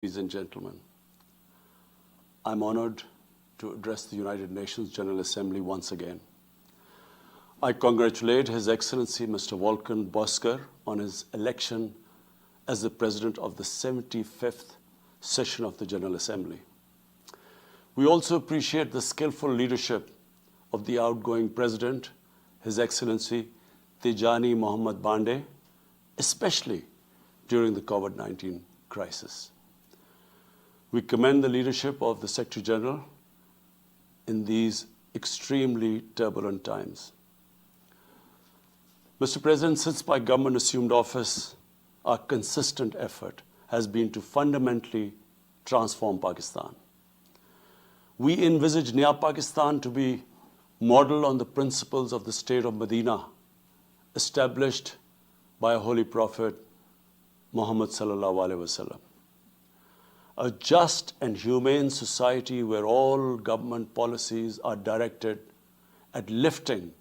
Ladies and gentlemen, I'm honored to address the United Nations General Assembly once again. I congratulate His Excellency Mr. Volkan Bozkır on his election as the President of the 75th session of the General Assembly. We also appreciate the skillful leadership of the outgoing President, His Excellency Tijani Mohammad Bande, especially during the COVID-19 crisis. We commend the leadership of the Secretary General in these extremely turbulent times. Mr. President, since my government assumed office, our consistent effort has been to fundamentally transform Pakistan. We envisage Naya Pakistan to be modeled on the principles of the state of Medina, established by our Holy Prophet Muhammad sallallahu alaihi wasallam. A just and humane society where all government policies are directed at lifting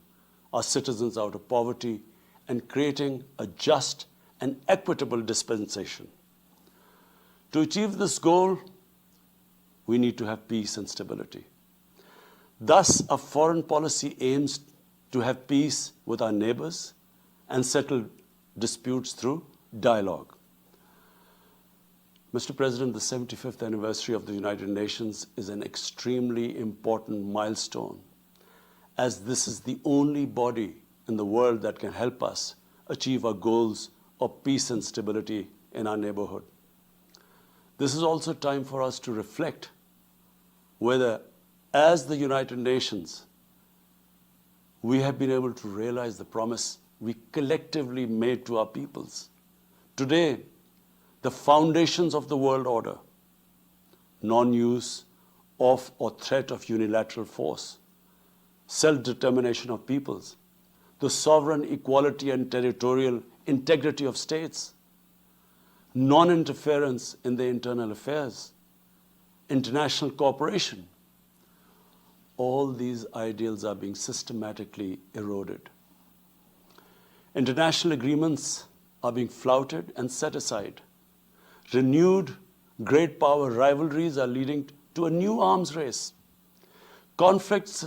our citizens out of poverty and creating a just and equitable dispensation. To achieve this goal, we need to have peace and stability. Thus, our foreign policy aims to have peace with our neighbors and settle disputes through dialogue. Mr. President, the 75th anniversary of the United Nations is an extremely important milestone, as this is the only body in the world that can help us achieve our goals of peace and stability in our neighborhood. This is also time for us to reflect whether, as the United Nations, we have been able to realize the promise we collectively made to our peoples. Today, the foundations of the world order, non-use of or threat of unilateral force, self-determination of peoples, the sovereign equality and territorial integrity of states, non-interference in their internal affairs, international cooperation, all these ideals are being systematically eroded. International agreements are being flouted and set aside. Renewed great power rivalries are leading to a new arms race. Conflicts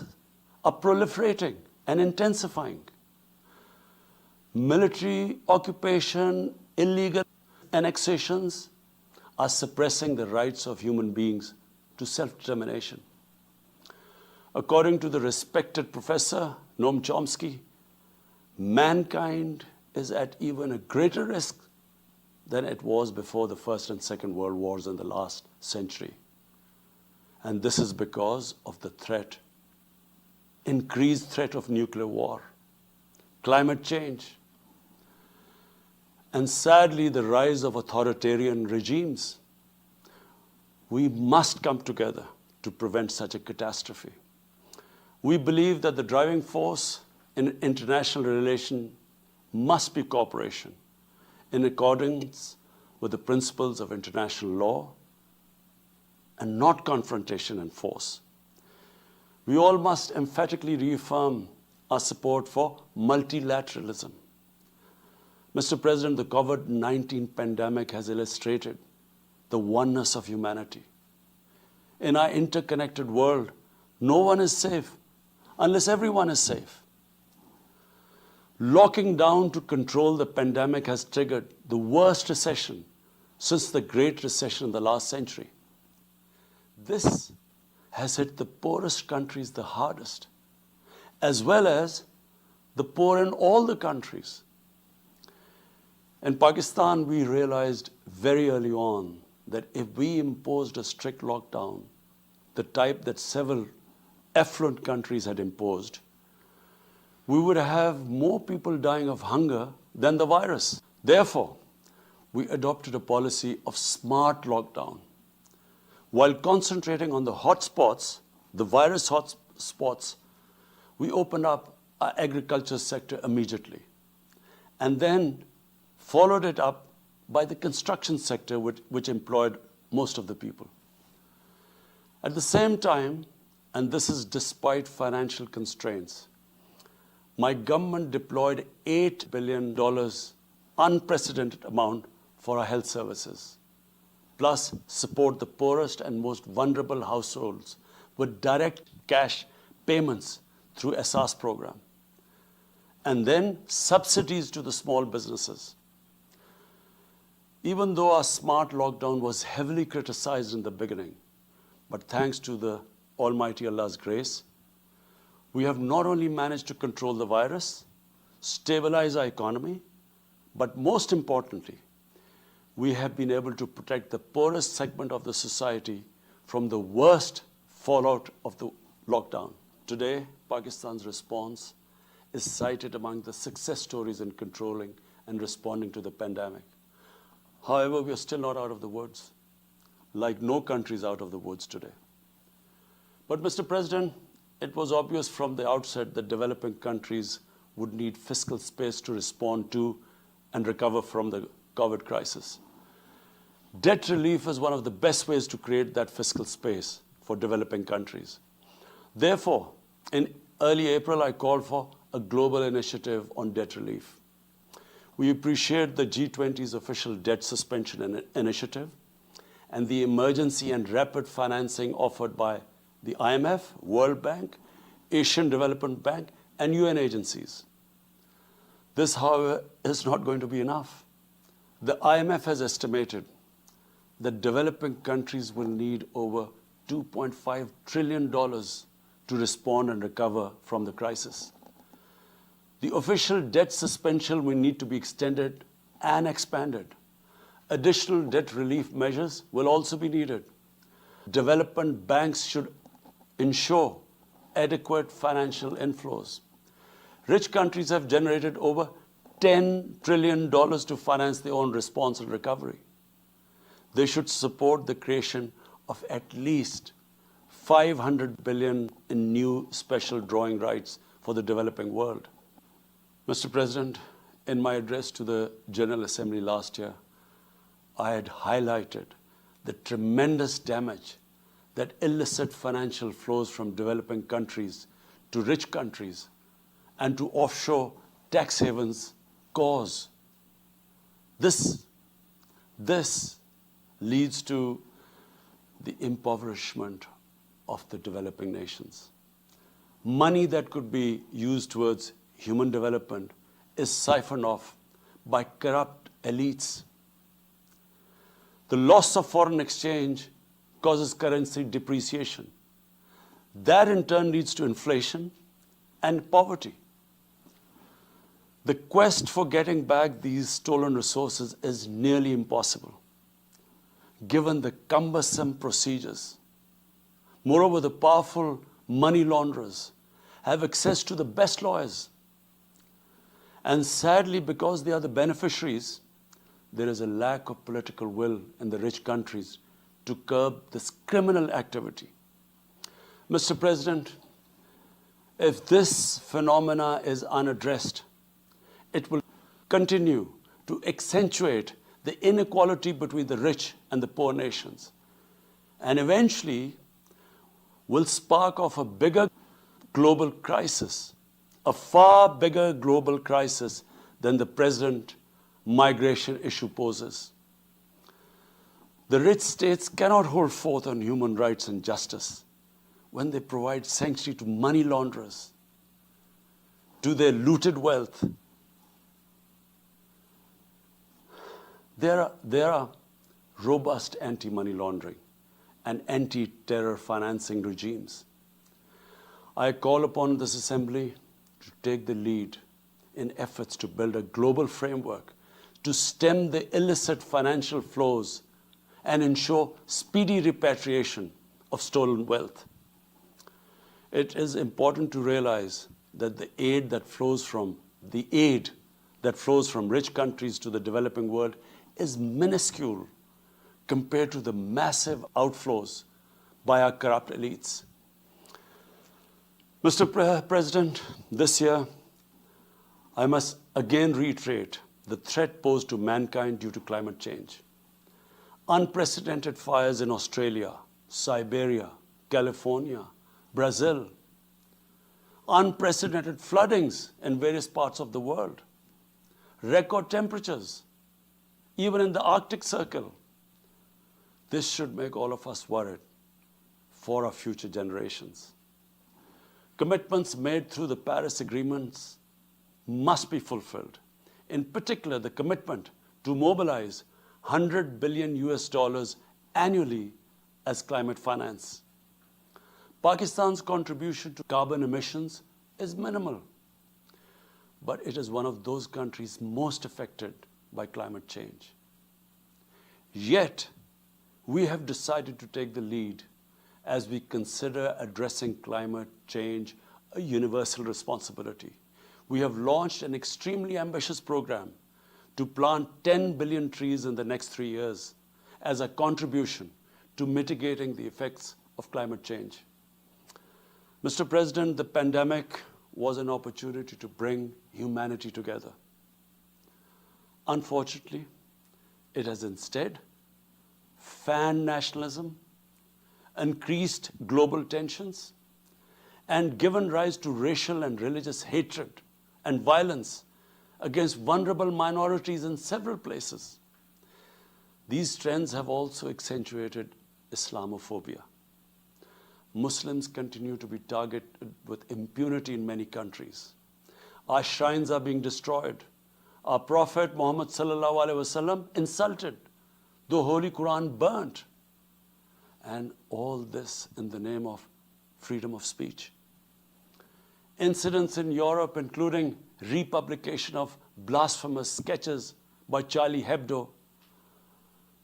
are proliferating and intensifying. Military occupation, illegal annexations are suppressing the rights of human beings to self-determination. According to the respected professor Noam Chomsky, mankind is at even a greater risk than it was before the First and Second World Wars in the last century. And this is because of the threat, increased threat of nuclear war, climate change, and sadly the rise of authoritarian regimes. We must come together to prevent such a catastrophe. We believe that the driving force in international relations must be cooperation, in accordance with the principles of international law and not confrontation and force. We all must emphatically reaffirm our support for multilateralism. Mr. President, the COVID-19 pandemic has illustrated the oneness of humanity. In our interconnected world, no one is safe unless everyone is safe. Locking down to control the pandemic has triggered the worst recession since the Great Recession in the last century. This has hit the poorest countries the hardest, as well as the poor in all the countries. In Pakistan, we realized very early on that if we imposed a strict lockdown, the type that several affluent countries had imposed, we would have more people dying of hunger than the virus. Therefore, we adopted a policy of smart lockdown. While concentrating on the hotspots, the virus hotspots, we opened up our agriculture sector immediately, and then followed it up by the construction sector, which employed most of the people. At the same time, and this is despite financial constraints, my government deployed $8 billion, unprecedented amount, for our health services, plus support the poorest and most vulnerable households with direct cash payments through SR's program, and then subsidies to the small businesses. Even though our smart lockdown was heavily criticized in the beginning, but thanks to the Almighty Allah's grace, we have not only managed to control the virus, stabilize our economy, but most importantly, we have been able to protect the poorest segment of the society from the worst fallout of the lockdown. Today, Pakistan's response is cited among the success stories in controlling and responding to the pandemic. However, we are still not out of the woods, like no country is out of the woods today. But Mr. President, it was obvious from the outset that developing countries would need fiscal space to respond to and recover from the COVID crisis. Debt relief is one of the best ways to create that fiscal space for developing countries. Therefore, in early April, I called for a global initiative on debt relief. We appreciate the G20's official debt suspension initiative and the emergency and rapid financing offered by the IMF, World Bank, Asian Development Bank, and UN agencies. This, however, is not going to be enough. The IMF has estimated that developing countries will need over $2.5 trillion to respond and recover from the crisis. The official debt suspension will need to be extended and expanded. Additional debt relief measures will also be needed. Development banks should ensure adequate financial inflows. Rich countries have generated over $10 trillion to finance their own response and recovery. They should support the creation of at least $500 billion in new special drawing rights for the developing world. Mr. President, in my address to the General Assembly last year, I had highlighted the tremendous damage that illicit financial flows from developing countries to rich countries and to offshore tax havens cause. This leads to the impoverishment of the developing nations. Money that could be used towards human development is siphoned off by corrupt elites. The loss of foreign exchange causes currency depreciation. That in turn leads to inflation and poverty. The quest for getting back these stolen resources is nearly impossible, given the cumbersome procedures. Moreover, the powerful money launderers have access to the best lawyers. And sadly, because they are the beneficiaries, there is a lack of political will in the rich countries to curb this criminal activity. Mr. President, if this phenomena is unaddressed, it will continue to accentuate the inequality between the rich and the poor nations, and eventually will spark off a bigger global crisis, a far bigger global crisis than the present migration issue poses. The rich states cannot hold forth on human rights and justice when they provide sanctuary to money launderers, to their looted wealth. There are robust anti-money laundering and anti-terror financing regimes. I call upon this Assembly to take the lead in efforts to build a global framework to stem the illicit financial flows and ensure speedy repatriation of stolen wealth. It is important to realize that the aid that flows from rich countries to the developing world is minuscule compared to the massive outflows by our corrupt elites. Mr. President, this year, I must again reiterate the threat posed to mankind due to climate change. Unprecedented fires in Australia, Siberia, California, Brazil. Unprecedented floodings in various parts of the world. Record temperatures, even in the Arctic Circle. This should make all of us worried for our future generations. Commitments made through the Paris agreements must be fulfilled. In particular, the commitment to mobilize 100 billion US dollars annually as climate finance. Pakistan's contribution to carbon emissions is minimal, but it is one of those countries most affected by climate change. Yet, we have decided to take the lead as we consider addressing climate change a universal responsibility. We have launched an extremely ambitious program to plant 10 billion trees in the next 3 years as a contribution to mitigating the effects of climate change. Mr. President, the pandemic was an opportunity to bring humanity together. Unfortunately, it has instead fanned nationalism, increased global tensions, and given rise to racial and religious hatred and violence against vulnerable minorities in several places. These trends have also accentuated Islamophobia. Muslims continue to be targeted with impunity in many countries. Our shrines are being destroyed. Our Prophet Muhammad sallallahu alaihi wasallam insulted. The Holy Quran burnt. And all this in the name of freedom of speech. Incidents in Europe, including republication of blasphemous sketches by Charlie Hebdo,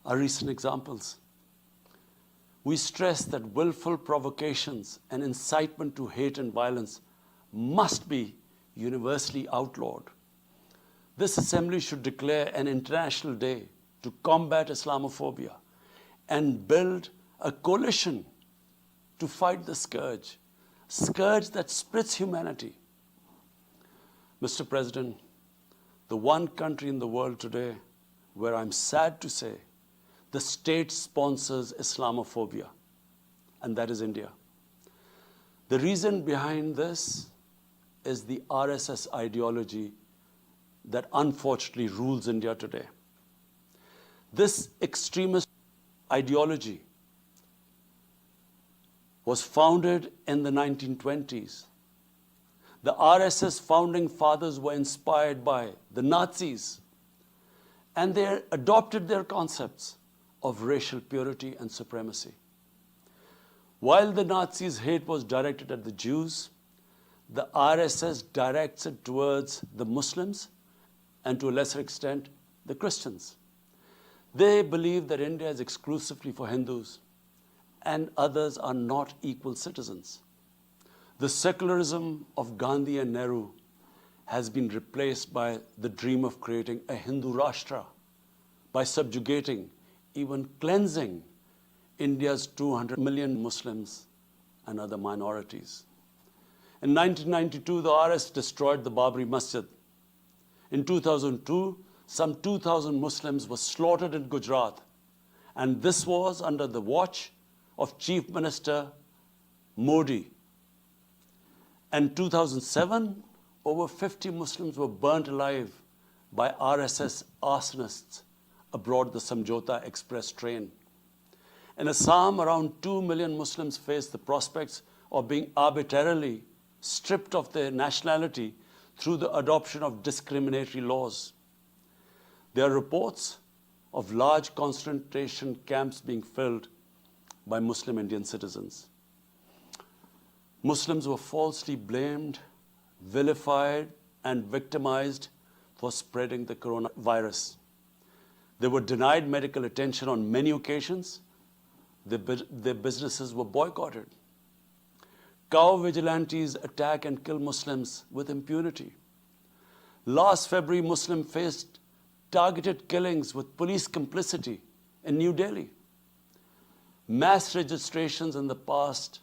are recent examples. We stress that willful provocations and incitement to hate and violence must be universally outlawed. This assembly should declare an international day to combat Islamophobia and build a coalition to fight the scourge that splits humanity. Mr. President, the one country in the world today where I'm sad to say the state sponsors Islamophobia, and that is India. The reason behind this is the RSS ideology that unfortunately rules India today. This extremist ideology was founded in the 1920s. The RSS founding fathers were inspired by the Nazis, and they adopted their concepts of racial purity and supremacy. While the Nazis' hate was directed at the Jews, the RSS directs it towards the Muslims and to a lesser extent, the Christians. They believe that India is exclusively for Hindus and others are not equal citizens. The secularism of Gandhi and Nehru has been replaced by the dream of creating a Hindu Rashtra by subjugating, even cleansing, India's 200 million Muslims and other minorities. In 1992, the RS destroyed the Babri Masjid. In 2002, some 2,000 Muslims were slaughtered in Gujarat, and this was under the watch of Chief Minister Modi. In 2007, over 50 Muslims were burnt alive by RSS arsonists aboard the Samjhota Express train. In Assam, around 2 million Muslims face the prospects of being arbitrarily stripped of their nationality through the adoption of discriminatory laws. There are reports of large concentration camps being filled by Muslim Indian citizens. Muslims were falsely blamed, vilified, and victimized for spreading the coronavirus. They were denied medical attention on many occasions. Their businesses were boycotted. Cow vigilantes attack and kill Muslims with impunity. Last February, Muslims faced targeted killings with police complicity in New Delhi. Mass registrations in the past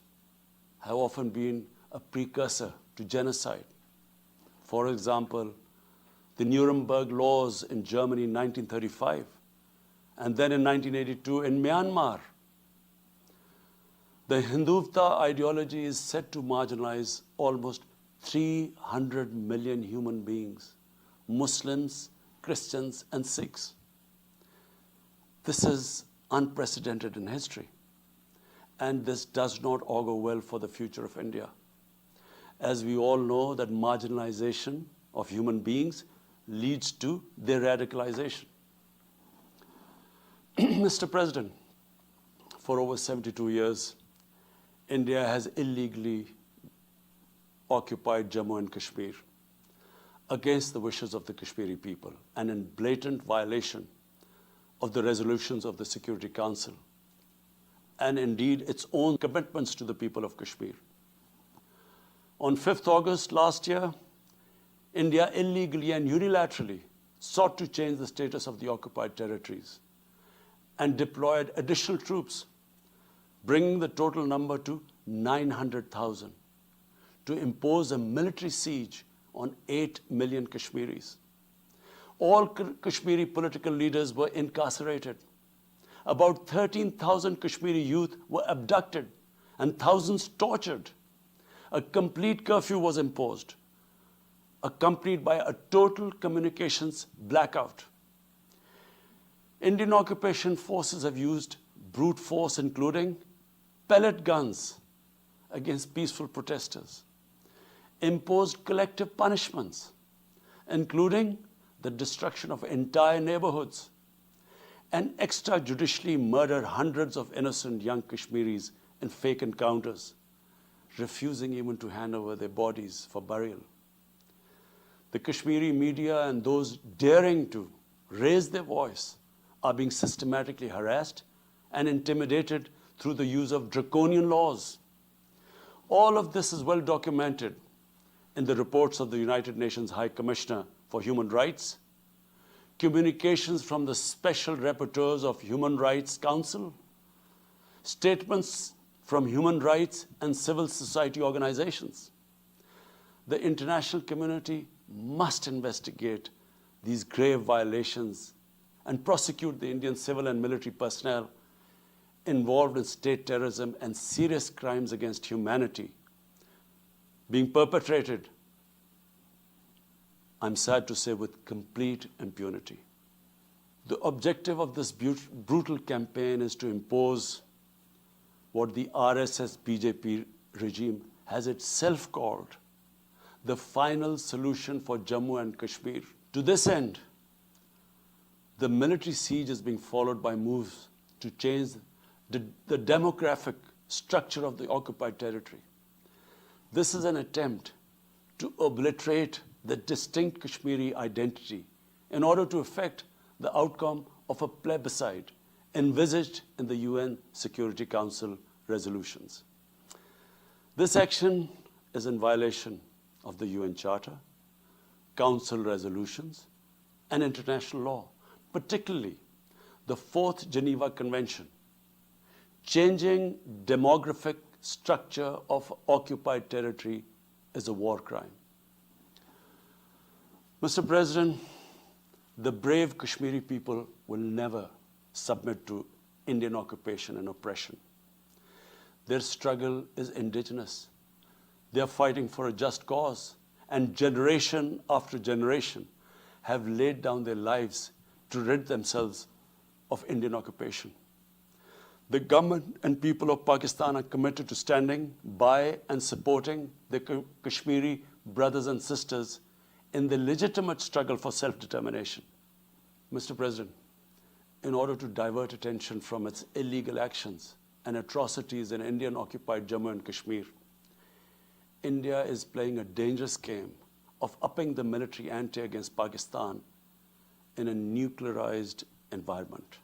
have often been a precursor to genocide. For example, the Nuremberg laws in Germany in 1935, and then in 1982 in Myanmar. The Hindutva ideology is set to marginalize almost 300 million human beings, Muslims, Christians, and Sikhs. This is unprecedented in history. And this does not augur well for the future of India. As we all know, that marginalization of human beings leads to their radicalization. Mr. President, for over 72 years, India has illegally occupied Jammu and Kashmir against the wishes of the Kashmiri people and in blatant violation of the resolutions of the Security Council and indeed its own commitments to the people of Kashmir. On 5th August last year, India illegally and unilaterally sought to change the status of the occupied territories and deployed additional troops, bringing the total number to 900,000, to impose a military siege on 8 million Kashmiris. All Kashmiri political leaders were incarcerated. About 13,000 Kashmiri youth were abducted and thousands tortured. A complete curfew was imposed, accompanied by a total communications blackout. Indian occupation forces have used brute force, including pellet guns against peaceful protesters, imposed collective punishments, including the destruction of entire neighborhoods, and extrajudicially murdered hundreds of innocent young Kashmiris in fake encounters, refusing even to hand over their bodies for burial. The Kashmiri media and those daring to raise their voice are being systematically harassed and intimidated through the use of draconian laws. All of this is well documented in the reports of the United Nations High Commissioner for Human Rights, communications from the Special Rapporteurs of Human Rights Council, statements from human rights and civil society organizations. The international community must investigate these grave violations and prosecute the Indian civil and military personnel involved in state terrorism and serious crimes against humanity being perpetrated, I'm sad to say, with complete impunity. The objective of this brutal campaign is to impose what the RSS BJP regime has itself called the final solution for Jammu and Kashmir. To this end, the military siege is being followed by moves to change the demographic structure of the occupied territory. This is an attempt to obliterate the distinct Kashmiri identity in order to effect the outcome of a plebiscite envisaged in the UN Security Council resolutions. This action is in violation of the UN Charter, Council resolutions, and international law, particularly the 4th Geneva Convention. Changing demographic structure of occupied territory is a war crime. Mr. President, the brave Kashmiri people will never submit to Indian occupation and oppression. Their struggle is indigenous. They are fighting for a just cause, and generation after generation have laid down their lives to rid themselves of Indian occupation. The government and people of Pakistan are committed to standing by and supporting their Kashmiri brothers and sisters in the legitimate struggle for self-determination. Mr. President, in order to divert attention from its illegal actions and atrocities in Indian-occupied Jammu and Kashmir, India is playing a dangerous game of upping the military ante against Pakistan in a nuclearized environment.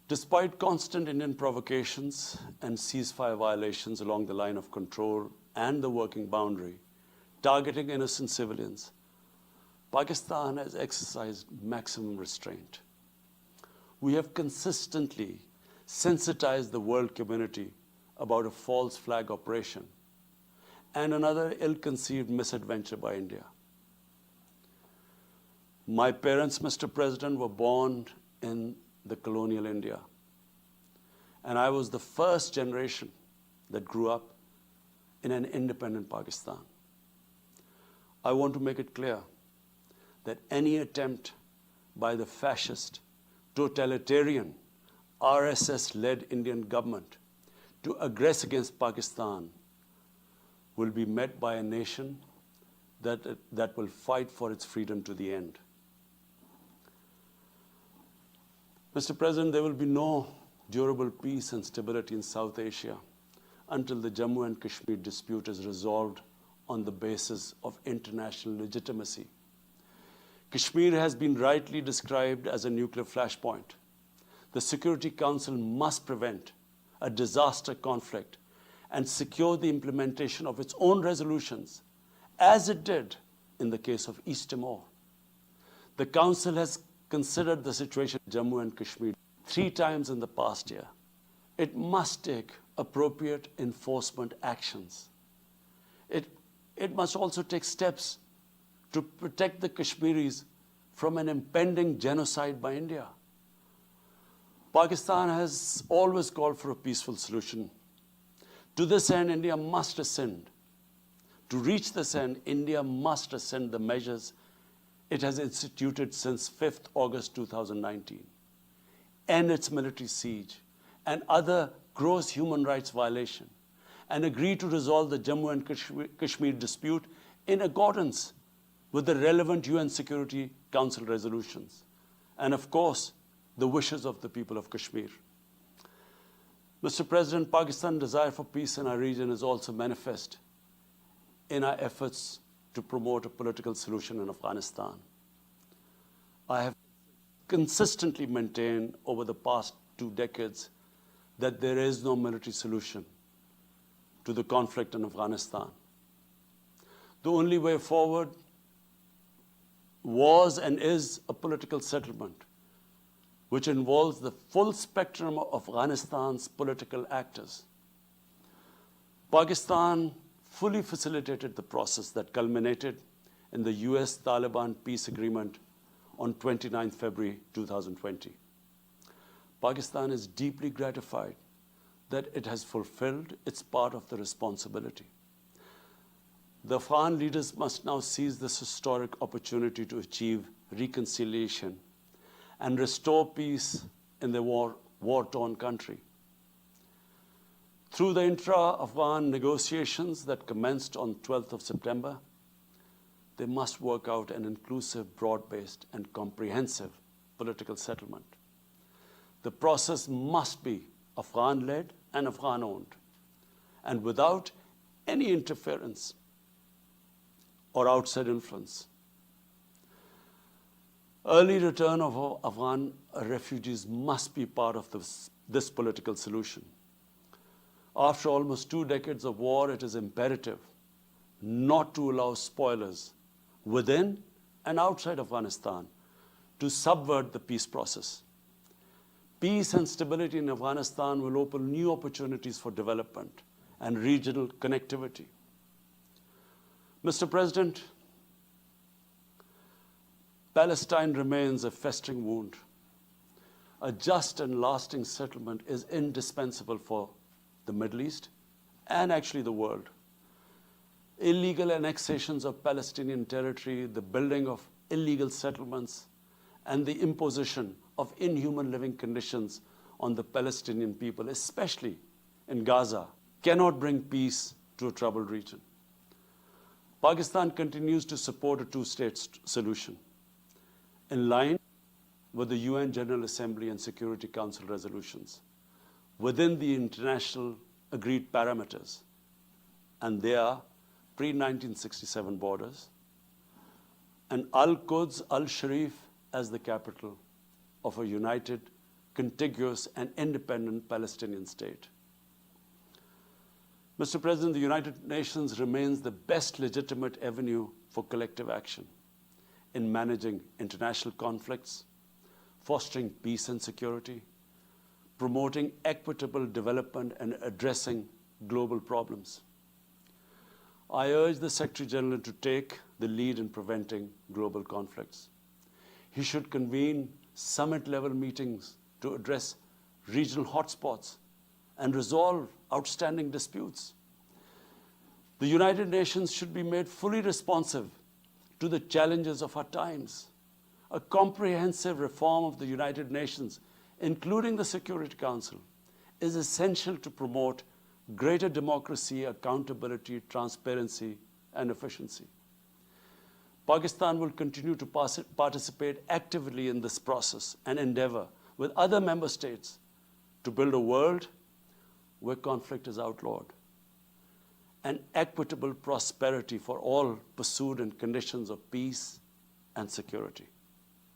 Despite constant Indian provocations and ceasefire violations along the line of control and the working boundary, targeting innocent civilians, Pakistan has exercised maximum restraint. We have consistently sensitized the world community about a false flag operation and another ill-conceived misadventure by India. My parents, Mr. President, were born in the colonial India, and I was the first generation that grew up in an independent Pakistan. I want to make it clear that any attempt by the fascist totalitarian, RSS-led Indian government to aggress against Pakistan will be met by a nation that will fight for its freedom to the end. Mr. President, there will be no durable peace and stability in South Asia until the Jammu and Kashmir dispute is resolved on the basis of international legitimacy. Kashmir has been rightly described as a nuclear flashpoint. The Security Council must prevent a disaster conflict and secure the implementation of its own resolutions, as it did in the case of East Timor. The Council has considered the situation in Jammu and Kashmir 3 times in the past year. It must take appropriate enforcement actions. It must also take steps to protect the Kashmiris from an impending genocide by India. Pakistan has always called for a peaceful solution. To this end, India must rescind. To reach this end, India must rescind the measures it has instituted since 5th August 2019, end its military siege and other gross human rights violation, and agree to resolve the Jammu and Kashmir dispute in accordance with the relevant UN Security Council resolutions, and of course, the wishes of the people of Kashmir. Mr. President, Pakistan's desire for peace in our region is also manifest in our efforts to promote a political solution in Afghanistan. I have consistently maintained over the past 2 decades that there is no military solution to the conflict in Afghanistan. The only way forward was and is a political settlement, which involves the full spectrum of Afghanistan's political actors. Pakistan fully facilitated the process that culminated in the US-Taliban peace agreement on 29 February 2020. Pakistan is deeply gratified that it has fulfilled its part of the responsibility. The Afghan leaders must now seize this historic opportunity to achieve reconciliation and restore peace in the war-torn country. Through the intra-Afghan negotiations that commenced on 12th of September, they must work out an inclusive, broad-based, and comprehensive political settlement. The process must be Afghan-led and Afghan-owned, and without any interference or outside influence. Early return of Afghan refugees must be part of this political solution. After almost 2 decades of war, it is imperative not to allow spoilers within and outside Afghanistan to subvert the peace process. Peace and stability in Afghanistan will open new opportunities for development and regional connectivity. Mr. President, Palestine remains a festering wound. A just and lasting settlement is indispensable for the Middle East and actually the world. Illegal annexations of Palestinian territory, the building of illegal settlements, and the imposition of inhuman living conditions on the Palestinian people, especially in Gaza, cannot bring peace to a troubled region. Pakistan continues to support a 2-state solution in line with the UN General Assembly and Security Council resolutions within the international agreed parameters, and they are pre-1967 borders, and Al-Quds, Al-Sharif as the capital of a united, contiguous, and independent Palestinian state. Mr. President, the United Nations remains the best legitimate avenue for collective action in managing international conflicts, fostering peace and security, promoting equitable development, and addressing global problems. I urge the Secretary General to take the lead in preventing global conflicts. He should convene summit-level meetings to address regional hotspots and resolve outstanding disputes. The United Nations should be made fully responsive to the challenges of our times. A comprehensive reform of the United Nations, including the Security Council, is essential to promote greater democracy, accountability, transparency, and efficiency. Pakistan will continue to participate actively in this process and endeavor with other member states to build a world where conflict is outlawed and equitable prosperity for all pursued in conditions of peace and security.